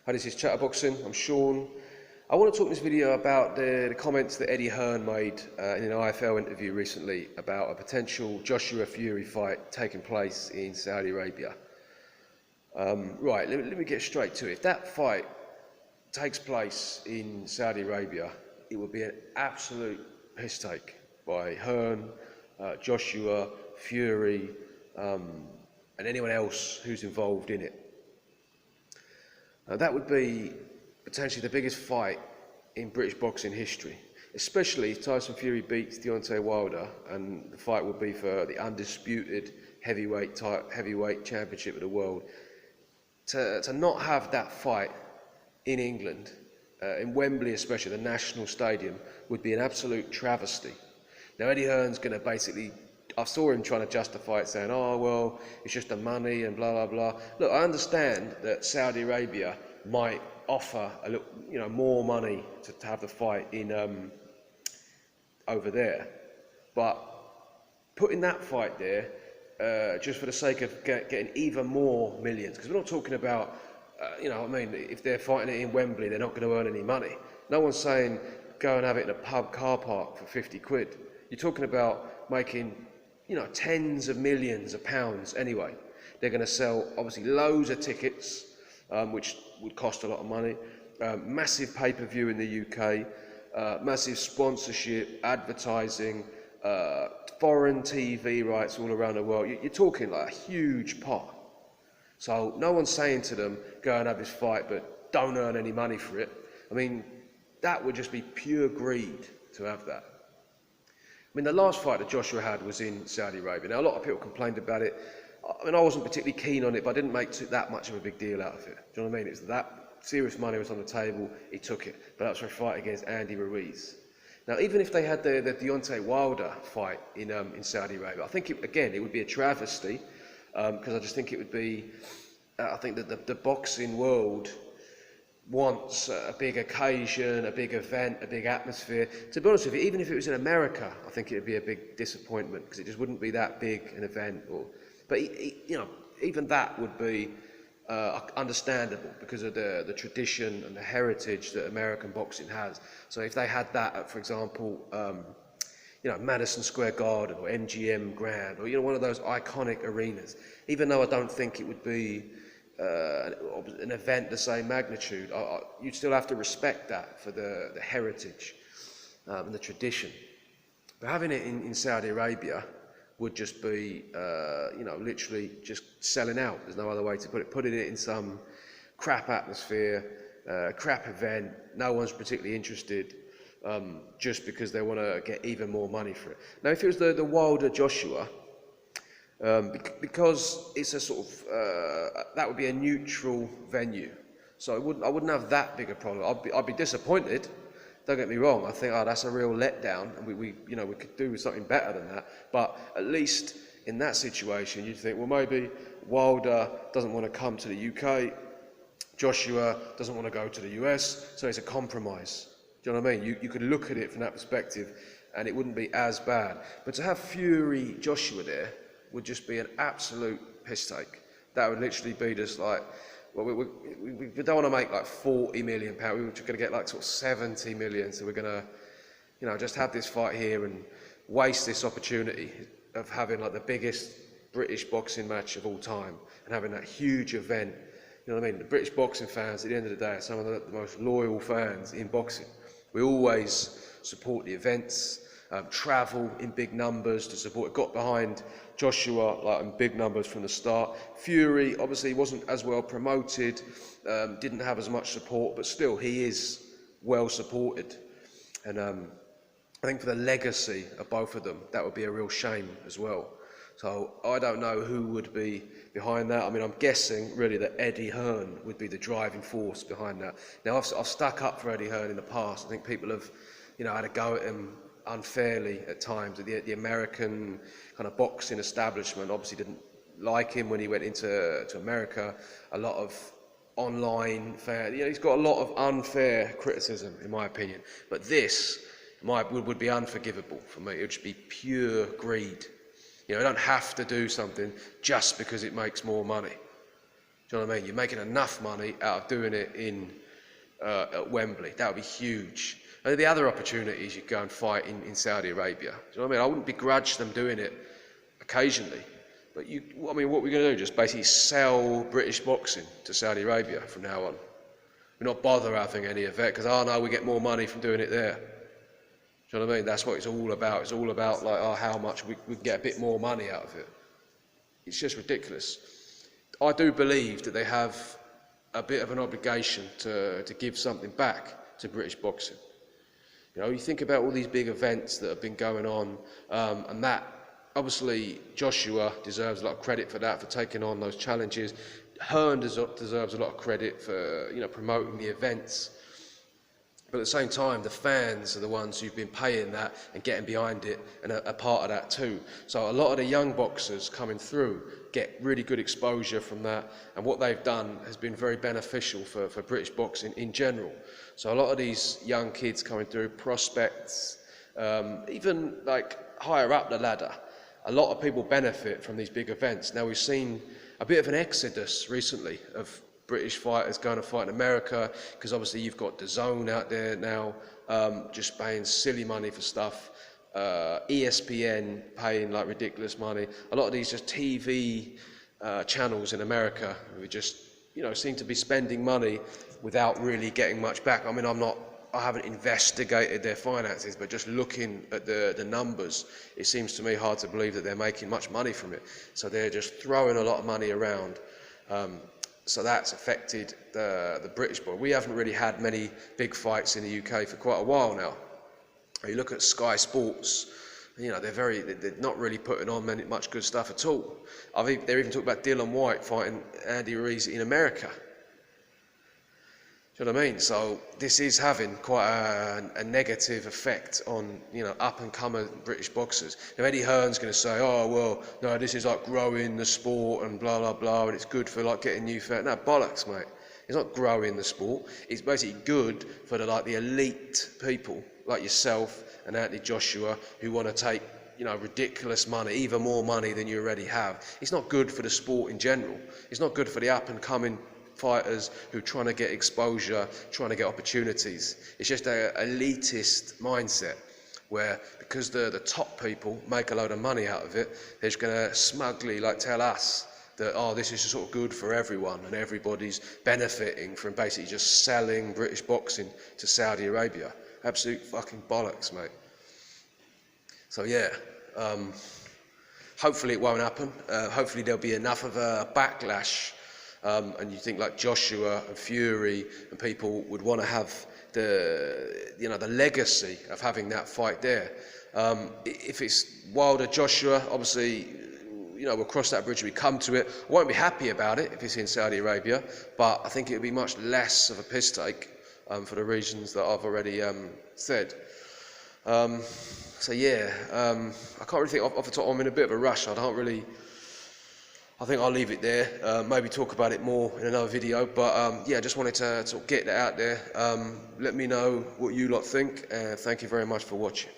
Hi, this is Chatterboxing. I'm Sean. I want to talk in this video about the comments that Eddie Hearn made in an IFL interview recently about a potential Joshua Fury fight taking place in Saudi Arabia. Right, let me get straight to it. If that fight takes place in Saudi Arabia, it would be an absolute piss take by Hearn, Joshua, Fury, and anyone else who's involved in it. That would be potentially the biggest fight in British boxing history, especially if Tyson Fury beats Deontay Wilder, and the fight would be for the undisputed heavyweight championship of the world. To not have that fight in England, in Wembley especially, the national stadium, would be an absolute travesty. Now Eddie Hearn's going to basically, I saw him trying to justify it, saying, oh, well, it's just the money and blah, blah, blah. Look, I understand that Saudi Arabia might offer a little, more money to have the fight in over there. But putting that fight there, just for the sake of getting even more millions, because we're not talking about, if they're fighting it in Wembley, they're not going to earn any money. No one's saying go and have it in a pub car park for 50 quid. You're talking about making tens of millions of pounds anyway. They're going to sell, obviously, loads of tickets, which would cost a lot of money, massive pay-per-view in the UK, massive sponsorship, advertising, foreign TV rights all around the world. You're talking like a huge pot. So no one's saying to them, go and have this fight, but don't earn any money for it. I mean, that would just be pure greed to have that. I mean, the last fight that Joshua had was in Saudi Arabia. Now, a lot of people complained about it. I mean, I wasn't particularly keen on it, but I didn't make that much of a big deal out of it. Do you know what I mean? It's that serious money was on the table, he took it. But that was for a fight against Andy Ruiz. Now, even if they had the Deontay Wilder fight in Saudi Arabia, I think, it would be a travesty, because I just think it would be, I think that the boxing world wants a big occasion, a big event, a big atmosphere. To be honest with you, even if it was in America, I think it would be a big disappointment, because it just wouldn't be that big an event. But even that would be understandable because of the tradition and the heritage that American boxing has. So if they had that at, for example, Madison Square Garden or MGM Grand, or one of those iconic arenas, even though I don't think it would be an event the same magnitude, you'd still have to respect that for the heritage and the tradition. But having it in Saudi Arabia would just be, literally just selling out. There's no other way to put it. Putting it in some crap atmosphere, crap event, no one's particularly interested, just because they want to get even more money for it. Now, if it was the Wilder Joshua, because it's a sort of, that would be a neutral venue. So I wouldn't have that big a problem. I'd be disappointed. Don't get me wrong. I think, that's a real letdown, and we could do something better than that. But at least in that situation, you'd think, well, maybe Wilder doesn't want to come to the UK, Joshua doesn't want to go to the US, so it's a compromise. Do you know what I mean? You could look at it from that perspective, and it wouldn't be as bad. But to have Fury Joshua there would just be an absolute piss take. That would literally be just like, well, we don't want to make like £40 million. We're just going to get like sort of 70 million. So we're going to, just have this fight here and waste this opportunity of having like the biggest British boxing match of all time and having that huge event. You know what I mean? The British boxing fans, at the end of the day, are some of the most loyal fans in boxing. We always support the events, travel in big numbers to support it. Got behind Joshua in big numbers from the start. Fury obviously wasn't as well promoted, didn't have as much support, but still he is well supported. And I think for the legacy of both of them, that would be a real shame as well. So I don't know who would be behind that. I mean, I'm guessing really that Eddie Hearn would be the driving force behind that. Now, I've stuck up for Eddie Hearn in the past. I think people have, had a go at him unfairly at times. The American kind of boxing establishment obviously didn't like him when he went into America. A lot of online he's got a lot of unfair criticism, in my opinion. But this would be unforgivable for me. It would just be pure greed. You don't have to do something just because it makes more money. Do you know what I mean? You're making enough money out of doing it at Wembley. That would be huge. And the other opportunities, you go and fight in Saudi Arabia. Do you know what I mean? I wouldn't begrudge them doing it occasionally. But what we're going to do? Just basically sell British boxing to Saudi Arabia from now on. We're not bother having any of it because, oh no, we get more money from doing it there. Do you know what I mean? That's what it's all about. It's all about like, oh, how much we can get a bit more money out of it. It's just ridiculous. I do believe that they have a bit of an obligation to give something back to British boxing. You know, you think about all these big events that have been going on, and that, obviously, Joshua deserves a lot of credit for that, for taking on those challenges. Hearn deserves a lot of credit for, you know, promoting the events. But at the same time, the fans are the ones who've been paying that and getting behind it and are part of that too. So a lot of the young boxers coming through get really good exposure from that, and what they've done has been very beneficial for British boxing in general. So a lot of these young kids coming through, prospects, even like higher up the ladder, a lot of people benefit from these big events. Now we've seen a bit of an exodus recently of British fighters going to fight in America, because obviously you've got DAZN out there now, just paying silly money for stuff. ESPN paying like ridiculous money. A lot of these just TV channels in America who just, you know, seem to be spending money without really getting much back. I mean, I haven't investigated their finances, but just looking at the numbers, it seems to me hard to believe that they're making much money from it. So they're just throwing a lot of money around. So that's affected the British boy. We haven't really had many big fights in the UK for quite a while now. You look at Sky Sports, you know, they're not really putting on much good stuff at all. They're even talking about Dylan White fighting Andy Ruiz in America. Do you know what I mean? So this is having quite a negative effect on, you know, up-and-coming British boxers. Now Eddie Hearn's going to say, oh, well, no, this is like growing the sport and blah, blah, blah, and it's good for like getting new fans. No, bollocks, mate. It's not growing the sport. It's basically good for the elite people like yourself and Anthony Joshua who want to take, you know, ridiculous money, even more money than you already have. It's not good for the sport in general. It's not good for the up-and-coming fighters who are trying to get exposure, trying to get opportunities. It's just an elitist mindset where, because the top people make a load of money out of it, they're just going to smugly like tell us that, oh, this is sort of good for everyone and everybody's benefiting from basically just selling British boxing to Saudi Arabia. Absolute fucking bollocks, mate. So yeah, hopefully it won't happen. Hopefully there'll be enough of a backlash, and you think like Joshua and Fury and people would want to have the legacy of having that fight there. If it's Wilder Joshua, obviously, you know, we'll cross that bridge when we come to it. I won't be happy about it if it's in Saudi Arabia, but I think it would be much less of a piss take for the reasons that I've already said. So yeah, I can't really think off the top. I'm in a bit of a rush. I think I'll leave it there. Maybe talk about it more in another video. But yeah, I just wanted to sort of get that out there. Let me know what you lot think. Thank you very much for watching.